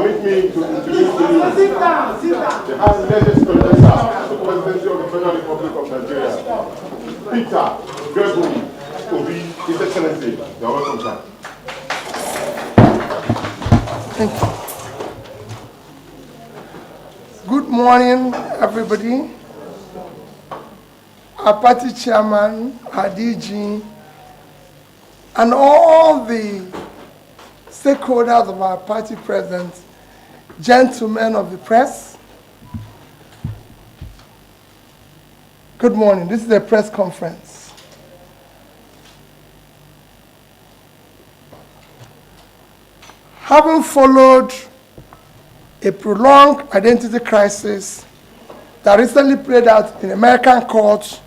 Permit me to introduce to you the High Legislature of the Presidency of the Federal Republic of Nigeria, Peter Gregory Obi, His Excellency. You are welcome, sir. Thank you. Good morning, everybody. Our party chairman, our DG, and all the stakeholders of our party present, gentlemen of the press. Good morning. This is a press conference. Having followed a prolonged identity crisis that recently played out in the American court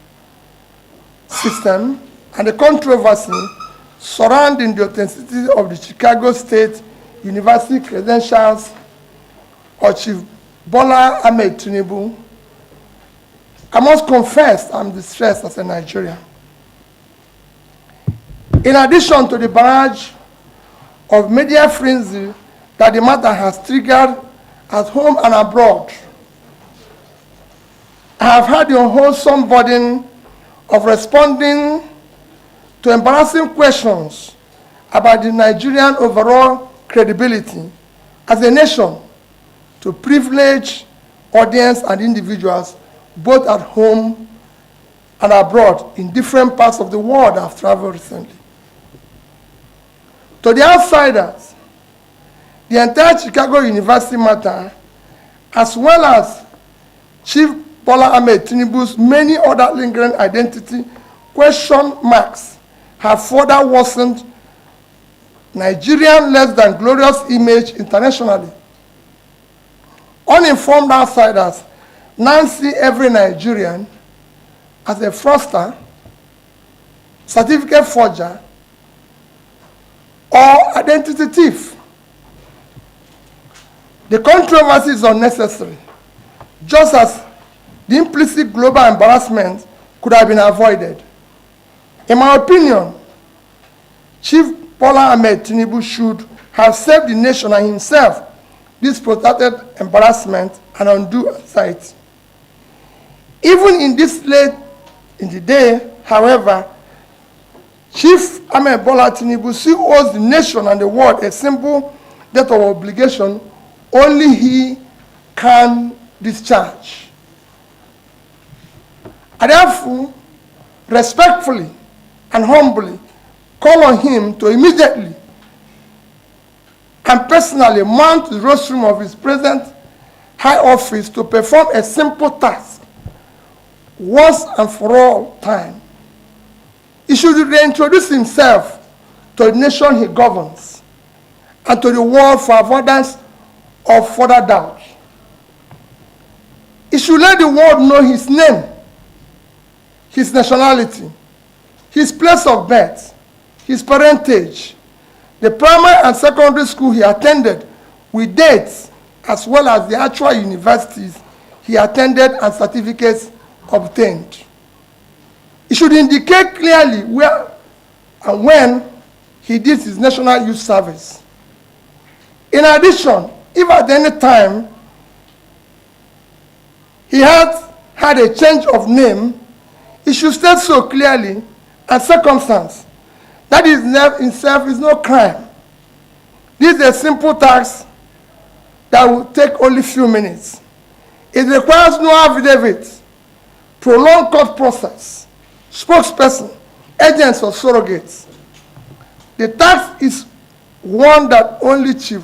system and the controversy surrounding the authenticity of the Chicago State University credentials of Chief Bola Ahmed TINUBU, I must confess I'm distressed as a Nigerian. In addition to the barrage of media frenzy that the matter has triggered at home and abroad, I have had the unwholesome burden of responding to embarrassing questions about the Nigerian overall credibility as a nation to privileged audience and individuals both at home and abroad in different parts of the world I've traveled recently. To the outsiders, the entire Chicago University matter, as well as Chief Bola Ahmed TINUBU's many other lingering identity question marks, have further worsened Nigerian less than glorious image internationally. Uninformed outsiders now see every Nigerian as a fraudster, certificate forger, or identity thief. The controversy is unnecessary, just as the implicit global embarrassment could have been avoided. In my opinion, Chief Bola Ahmed TINUBU should have saved the nation and himself this protracted embarrassment and undue anxiety. Even in this late in the day, however, Chief Ahmed Bola TINUBU still owes the nation and the world a simple debt of obligation only he can discharge. I therefore respectfully and humbly call on him to immediately and personally mount the rostrum of his present high office to perform a simple task once and for all time. He should reintroduce himself to the nation he governs and to the world for avoidance of further doubt. He should let the world know his name, his nationality, his place of birth, his parentage, the primary and secondary school he attended with dates, as well as the actual universities he attended and certificates obtained. He should indicate clearly where and when he did his national youth service. In addition, if at any time he had had a change of name, he should state so clearly and circumstance. That is itself is no crime. This is a simple task that will take only a few minutes. It requires no affidavit, prolonged court process, spokesperson, agents or surrogates. The task is one that only Chief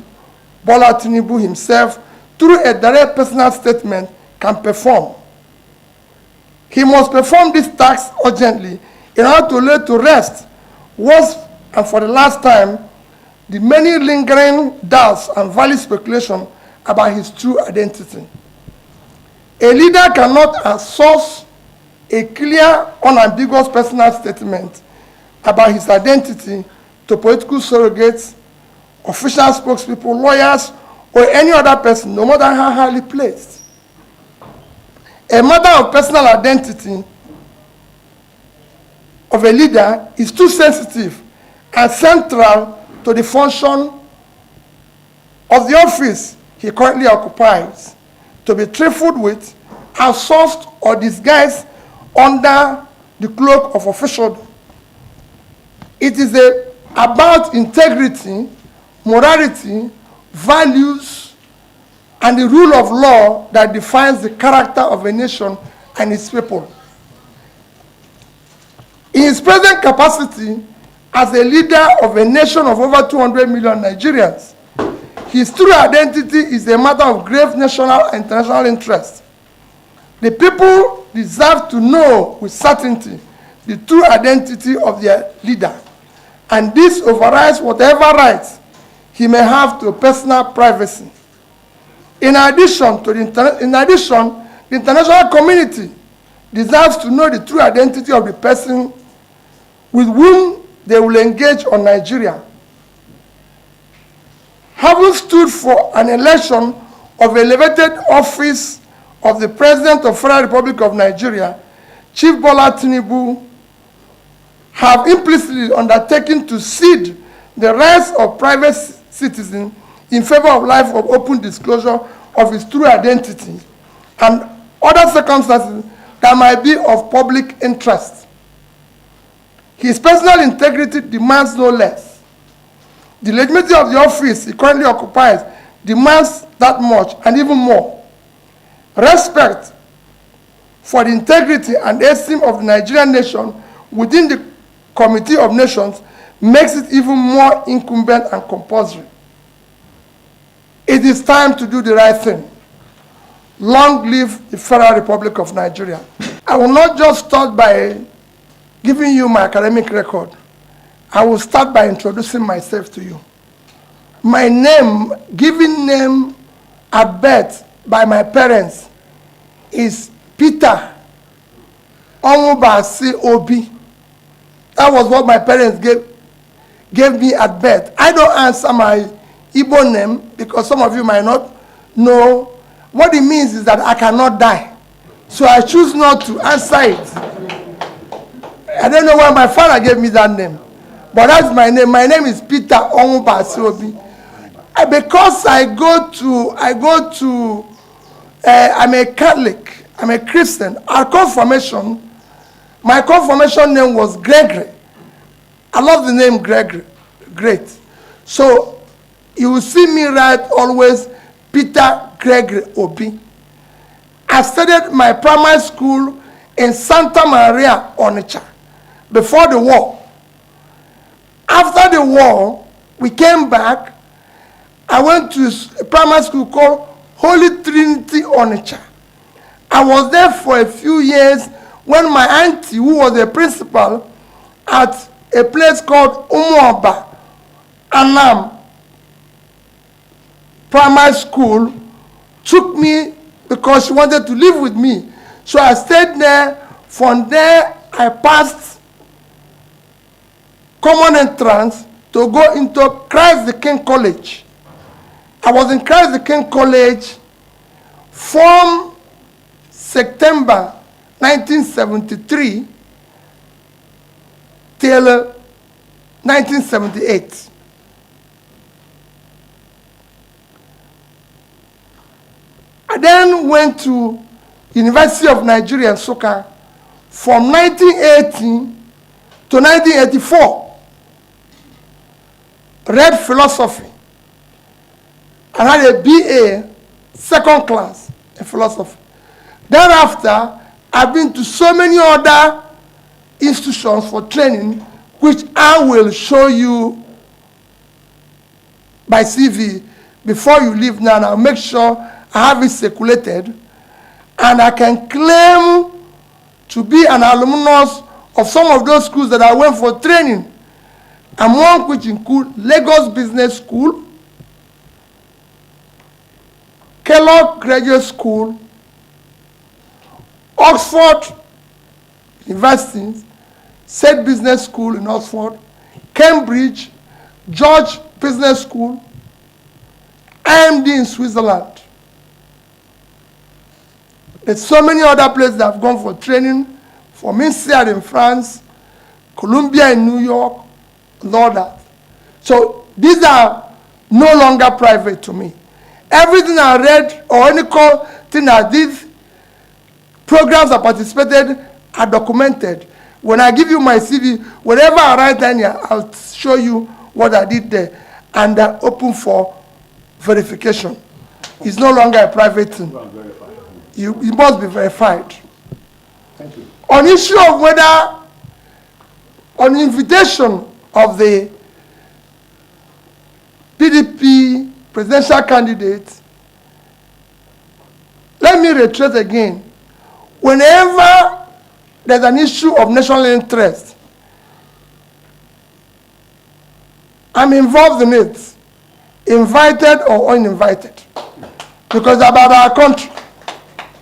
Bola TINUBU himself, through a direct personal statement, can perform. He must perform this task urgently in order to lay to rest, once and for the last time, the many lingering doubts and valid speculation about his true identity. A leader cannot outsource a clear, unambiguous personal statement about his identity to political surrogates, official spokespeople, lawyers, or any other person, no matter how highly placed. A matter of personal identity of a leader is too sensitive and central to the function of the office he currently occupies to be trifled with, outsourced, or disguised under the cloak of officialdom. It is about integrity, morality, values, and the rule of law that defines the character of a nation and its people. In his present capacity as a leader of a nation of over 200 million Nigerians, his true identity is a matter of grave national and international interest. The people deserve to know with certainty the true identity of their leader, and this overrides whatever rights he may have to personal privacy. In addition, the international community deserves to know the true identity of the person with whom they will engage on Nigeria. Having stood for an election of elevated office of the President of the Federal Republic of Nigeria, Chief Bola TINUBU have implicitly undertaken to cede the rights of private citizens in favor of life of open disclosure of his true identity and other circumstances that might be of public interest. His personal integrity demands no less. The legitimacy of the office he currently occupies demands that much and even more. Respect for the integrity and esteem of the Nigerian nation within the Committee of Nations makes it even more incumbent and compulsory. It is time to do the right thing. Long live the Federal Republic of Nigeria. I will not just start by giving you my academic record. I will start by introducing myself to you. My name, given name at birth by my parents, is Peter Onwubasi Obi. That was what my parents gave me at birth. I don't answer my Igbo name because some of you might not know. What it means is that I cannot die. So I choose not to answer it. I don't know why my father gave me that name. But that's my name. My name is Peter Onwubasi Obi. Because I'm a Catholic, I'm a Christian. My confirmation name was Gregory. I love the name Gregory. Great. So you will see me write always Peter Gregory Obi. I studied my primary school in Santa Maria, Onitsha, before the war. After the war, we came back. I went to a primary school called Holy Trinity, Onitsha. I was there for a few years when my auntie, who was a principal at a place called Umuoba, Anam Primary School, took me because she wanted to live with me. So I stayed there. From there, I passed common entrance to go into Christ the King College. I was in Christ the King College from September 1973 till 1978. I then went to University of Nigeria, Nsukka, from 1980 to 1984. Read philosophy. I had a BA, second class in philosophy. Thereafter, I've been to so many other institutions for training, which I will show you by CV before you leave now. And I'll make sure I have it circulated. And I can claim to be an alumnus of some of those schools that I went for training, among which include Lagos Business School, Kellogg Graduate School, Oxford University, State Business School in Oxford, Cambridge, George Business School, IMD in Switzerland. There's so many other places that I've gone for training, from INSEAD in France, Columbia in New York, and all that. So these are no longer private to me. Everything I read or any thing that these programs I participated are documented. When I give you my CV, whenever I write down here, I'll show you what I did there, and they're open for verification. It's no longer a private thing. You must be verified. Thank you. On issue of whether, on invitation of the PDP presidential candidate, let me reiterate again, whenever there's an issue of national interest, I'm involved in it, invited or uninvited, because it's about our country.